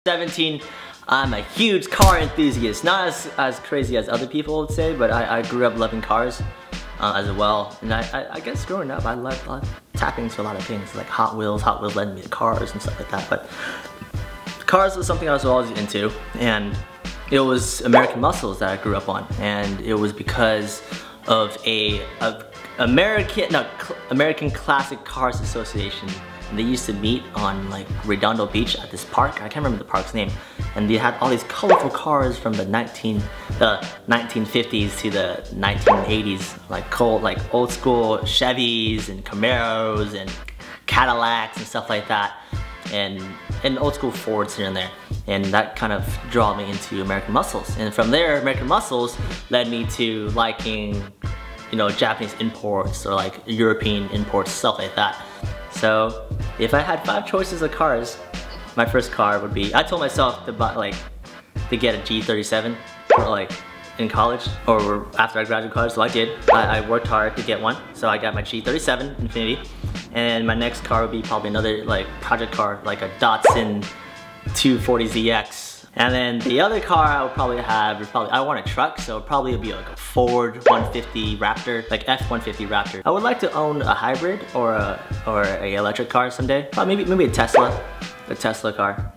17, I'm a huge car enthusiast. Not as crazy as other people would say, but I grew up loving cars as well. And I guess growing up, I loved tapping into a lot of things like Hot Wheels. Hot Wheels led me to cars and stuff like that. But cars was something I was always into, and it was American Muscles that I grew up on, and it was because of American Classic Cars Association. And they used to meet on like Redondo Beach at this park. I can't remember the park's name. And they had all these colorful cars from the 1950s to the 1980s, like old school Chevys and Camaros and Cadillacs and stuff like that. And old school Fords here and there. And that kind of drew me into American Muscles. And from there, American Muscles led me to liking, you know, Japanese imports or like European imports, stuff like that. So if I had 5 choices of cars, my first car would be, I told myself to buy, to get a G37 for in college or after I graduated college, so I did. I worked hard to get one, so I got my G37 Infiniti, and my next car would be probably another project car, like a Datsun 240ZX. And then the other car I would probably have, I want a truck, so it probably would be like a Ford 150 Raptor, like F-150 Raptor. I would like to own a hybrid or a electric car someday. Maybe a Tesla car.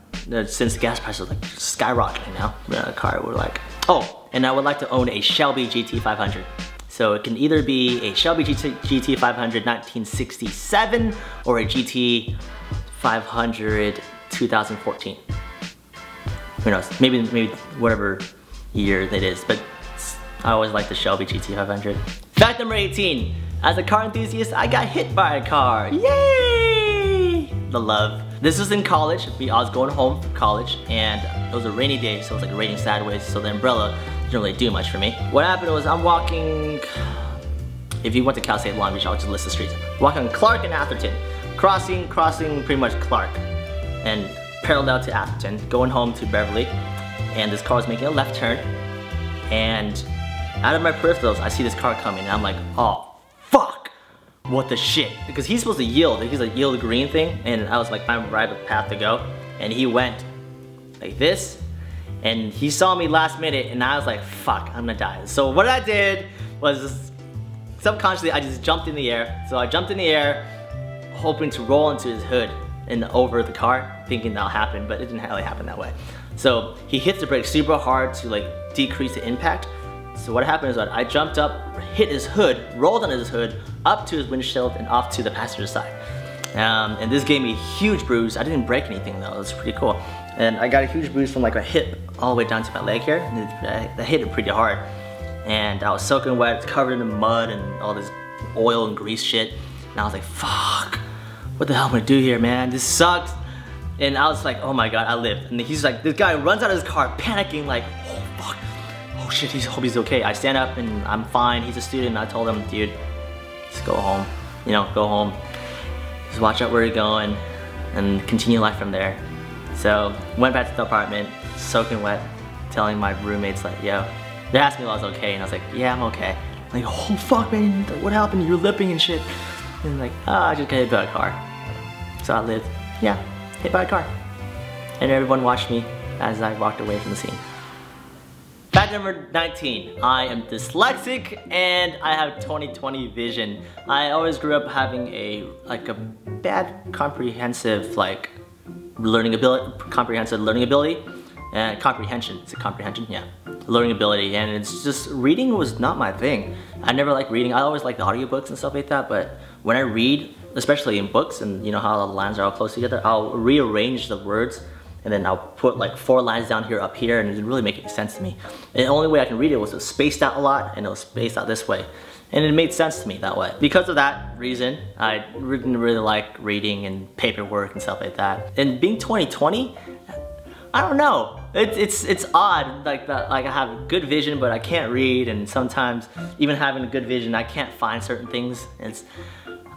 Since gas prices are skyrocketing now, a car would oh, and I would like to own a Shelby GT500. So it can either be a Shelby GT500 1967 or a GT500 2014. Who knows, maybe whatever year that is, but I always like the Shelby GT500. Fact number 18, as a car enthusiast, I got hit by a car, yay! The love. This was in college, I was going home from college, and it was a rainy day, so it was raining sideways, so the umbrella didn't really do much for me. What happened was I'm walking, if you went to Cal State Long Beach, I'll just list the streets. Walking Clark and Atherton, crossing pretty much Clark, and parallel to Atherton, going home to Beverly, and this car was making a left turn, and out of my peripherals, I see this car coming, and I'm like, oh, fuck, what the shit? Because he's supposed to yield, he's like yield green thing, and I was like, my right path to go, and he went like this, and he saw me last minute, and I was like, fuck, I'm gonna die. So what I did was, subconsciously, I just jumped in the air. So I jumped in the air, hoping to roll into his hood and over the car, thinking that'll happen, but it didn't really happen that way. So he hits the brake super hard to decrease the impact. So what happened is that I jumped up, hit his hood, rolled on his hood, up to his windshield and off to the passenger side. And this gave me a huge bruise. I didn't break anything though, it was pretty cool. And I got a huge bruise from my hip all the way down to my leg here. And I hit it pretty hard. And I was soaking wet, covered in mud and all this oil and grease shit. And I was like, fuck. What the hell am I gonna do here, man? This sucks. And I was like, oh my god, I lived. And he's like, this guy runs out of his car panicking like, oh fuck, oh shit, hope he's okay. I stand up and I'm fine, he's a student. I told him, dude, just go home. You know, go home. Just watch out where you're going and continue life from there. So, went back to the apartment, soaking wet, telling my roommates like, yo, they asked me if I was okay, and I was like, yeah, I'm okay. Like, oh fuck man, what happened? You're lipping and shit. And like, oh, I just got hit by a car. So I lived, yeah, hit by a car. And everyone watched me as I walked away from the scene. Fact number 19, I am dyslexic and I have 20/20 vision. I always grew up having a bad comprehensive learning ability. And comprehension, is it comprehension? Yeah. Learning ability, and it's just, reading was not my thing. I never liked reading. I always liked the audiobooks and stuff like that, but when I read, especially in books, and you know how the lines are all close together, I'll rearrange the words, and then I'll put 4 lines down here, up here, and it didn't really make any sense to me. And the only way I can read it was spaced out a lot, and it was spaced out this way. And it made sense to me that way. Because of that reason, I didn't really like reading and paperwork and stuff like that. And being 20/20, I don't know. It's odd. I have good vision, but I can't read, and sometimes even having a good vision, I can't find certain things.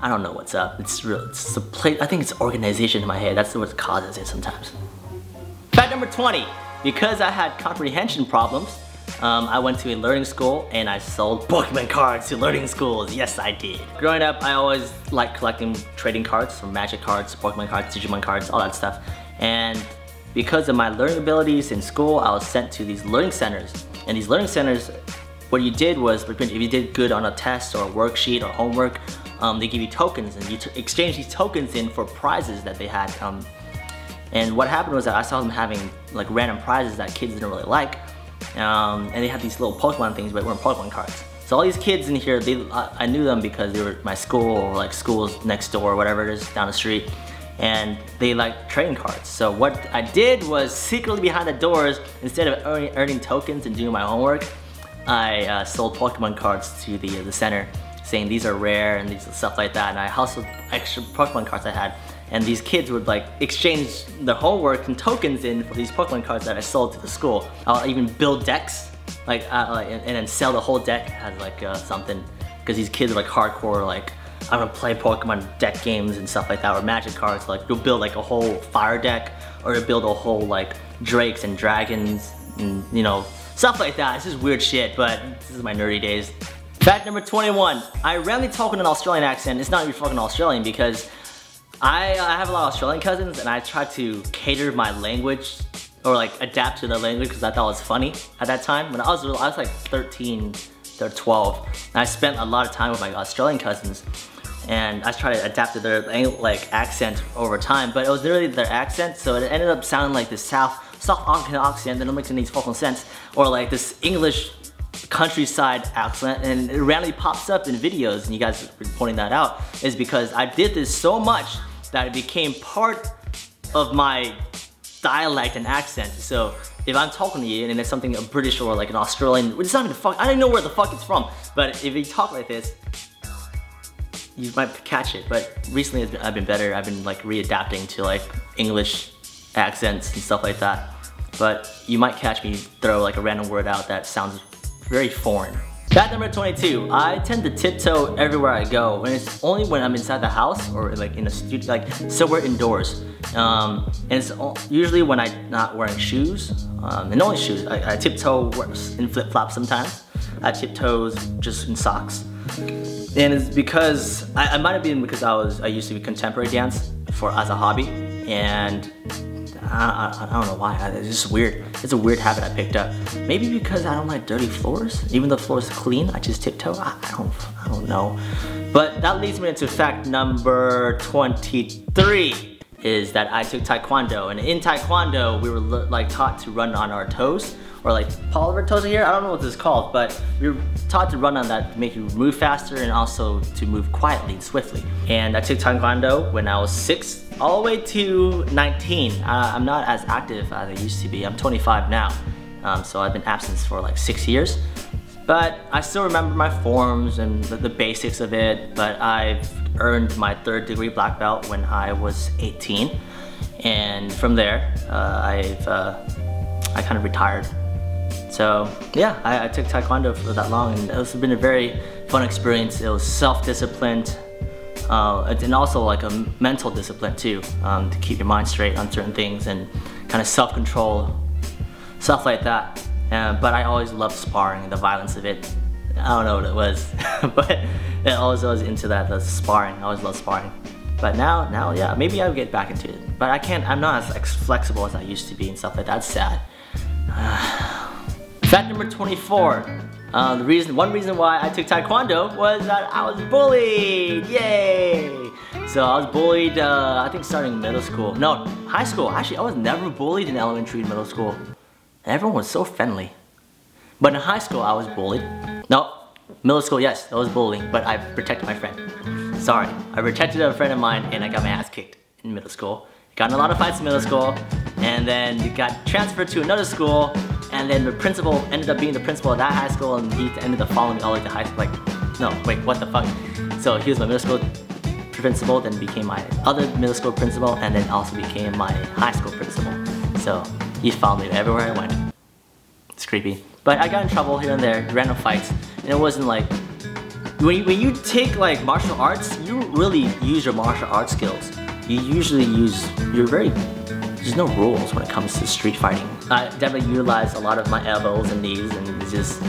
I don't know what's up. It's a place. I think it's organization in my head. That's what causes it sometimes. Fact number 20. Because I had comprehension problems, I went to a learning school and I sold Pokemon cards to learning schools. Yes, I did. Growing up, I always liked collecting trading cards, so Magic cards, Pokemon cards, Digimon cards, all that stuff. And because of my learning abilities in school, I was sent to these learning centers. And these learning centers, what you did was, if you did good on a test or a worksheet or homework, they give you tokens, and you exchange these tokens in for prizes that they had. And what happened was that I saw them having like random prizes that kids didn't really like. And they had these little Pokemon things, but weren't Pokemon cards. So all these kids in here, I knew them because they were at my school or like schools next door or whatever it is down the street. And they like trading cards. So what I did was secretly behind the doors, instead of earning tokens and doing my homework, I sold Pokemon cards to the center, saying these are rare and these stuff like that. And I hustled extra Pokemon cards I had. And these kids would like exchange their homework and tokens in for these Pokemon cards that I sold to the school. I'll even build decks, and then sell the whole deck as like something, because these kids are like hardcore, like I'm gonna play Pokemon deck games and stuff like that, or Magic cards. Like you'll build like a whole fire deck, or you'll build a whole like drakes and dragons, and you know, stuff like that. It's just weird shit, but this is my nerdy days. Fact number 21. I rarely talk in an Australian accent. It's not even fucking Australian, because I have a lot of Australian cousins, and I try to cater my language or like adapt to the language because I thought it was funny at that time. When I was like 13 or 12, and I spent a lot of time with my Australian cousins, and I tried to adapt to their like accent over time, but it was literally their accent, so it ended up sounding like this soft Auckland accent that don't make any fucking sense, or like this English countryside accent, and it randomly pops up in videos, and you guys have been pointing that out, is because I did this so much that it became part of my dialect and accent. So if I'm talking to you and it's something a British or like an Australian, it's not even I don't even know where the fuck it's from, but if you talk like this, you might catch it. But recently I've been better. I've been like readapting to like English accents and stuff like that. But you might catch me throw like a random word out that sounds very foreign. Fact number 22. I tend to tiptoe everywhere I go, and it's only when I'm inside the house or like in a studio, like somewhere indoors. And it's usually when I'm not wearing shoes, and only shoes. I tiptoe in flip-flops sometimes. I tiptoes just in socks. And it's because, I might have been because I used to be contemporary dance as a hobby, and I don't know why, it's just weird. It's a weird habit I picked up. Maybe because I don't like dirty floors. Even though the floor is clean, I just tiptoe. I don't know. But that leads me into fact number 23, is that I took Taekwondo. And in Taekwondo, we were like taught to run on our toes, or like polymer toes here. I don't know what this is called, but we were taught to run on that to make you move faster and also to move quietly and swiftly. And I took Taekwondo when I was 6 all the way to 19. I'm not as active as I used to be. I'm 25 now, so I've been absent for like 6 years. But I still remember my forms and the basics of it. But I've earned my 3rd degree black belt when I was 18, and from there I kind of retired. So yeah, I took Taekwondo for that long, and it's been a very fun experience. It was self-disciplined, and also like a mental discipline too, to keep your mind straight on certain things and kind of self-control, stuff like that. But I always loved sparring and the violence of it. I don't know what it was, but I always was into that, the sparring. I always loved sparring. But now, yeah, maybe I'll get back into it. But I'm not as like, flexible as I used to be and stuff like that. It's sad. Fact number 24. One reason why I took Taekwondo was that I was bullied. Yay! So I was bullied, I think starting middle school. No, high school. Actually, I was never bullied in elementary and middle school. Everyone was so friendly. But in high school, I was bullied. No, middle school, yes, I was bullying, but I protected my friend. Sorry, I protected a friend of mine, and I got my ass kicked in middle school. Got in a lot of fights in middle school, and then got transferred to another school, and then the principal ended up being the principal of that high school, and he ended up following me all the way to high school. Like, no, wait, what the fuck? So he was my middle school principal, then became my other middle school principal, and then also became my high school principal. So he followed me everywhere I went. It's creepy. But I got in trouble here and there, random fights, and it wasn't like, when you take like martial arts, you really use your martial arts skills. You usually there's no rules when it comes to street fighting. I definitely utilized a lot of my elbows and knees, and it's just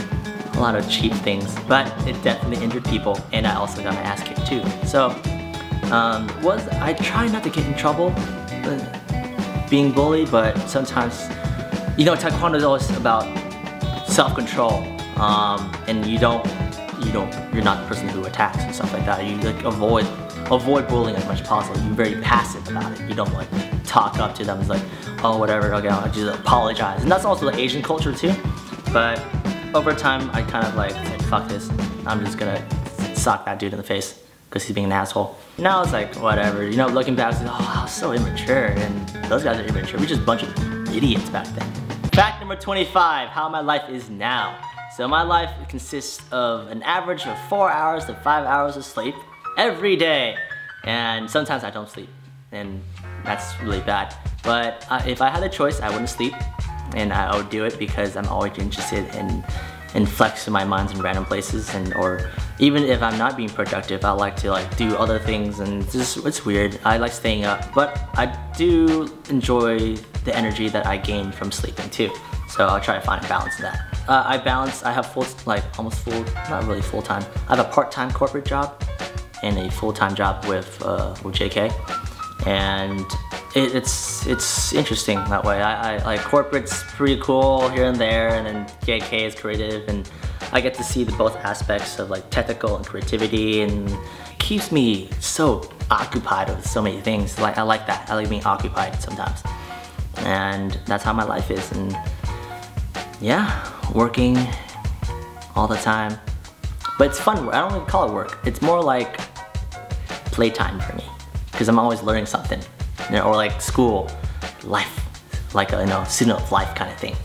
a lot of cheap things, but it definitely injured people, and I also got my ass kicked too. So, I try not to get in trouble, but being bullied, but sometimes, you know, Taekwondo is always about self-control, and you're not the person who attacks and stuff like that. You like avoid bullying as much as possible. You're very passive about it. You don't like talk up to them. It's like, oh, whatever, okay, I'll just apologize. And that's also the Asian culture too. But over time, I kind of like fuck this. I'm just gonna sock that dude in the face because he's being an asshole. Now it's like, whatever, you know, looking back, it's like, oh, I was so immature, and those guys are immature. We're just a bunch of idiots back then. Fact number 25, how my life is now. So my life consists of an average of 4 hours to 5 hours of sleep every day. And sometimes I don't sleep, and that's really bad. But if I had a choice, I wouldn't sleep, and I would do it because I'm always interested in flexing my minds in random places, or even if I'm not being productive, I like to do other things, and it's weird. I like staying up, but I do enjoy the energy that I gain from sleeping too. So I'll try to find a balance in that. I have almost full, not really full time. I have a part-time corporate job and a full-time job with JK, and it's interesting that way. I like corporate's pretty cool here and there, and then JK is creative, and I get to see both aspects of like technical and creativity, and it keeps me so occupied with so many things. Like I like that. I like being occupied sometimes, and that's how my life is. And yeah, working all the time, but it's fun. I don't even call it work. It's more like playtime for me, because I'm always learning something, you know, or like school, life, like a student of life kind of thing.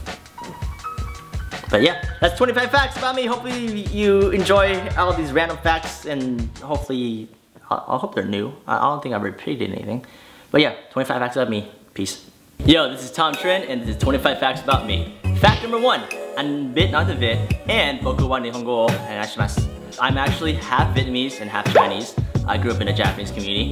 But yeah, that's 25 facts about me. Hopefully you enjoy all these random facts, and hopefully, I hope they're new. I don't think I've repeated anything. But yeah, 25 facts about me. Peace. Yo, this is Trinh, and this is 25 facts about me. Fact number 1, I'm bit not the vid, and boku wa nihongo o hanashimasu. I'm actually half Vietnamese and half Chinese. I grew up in a Japanese community.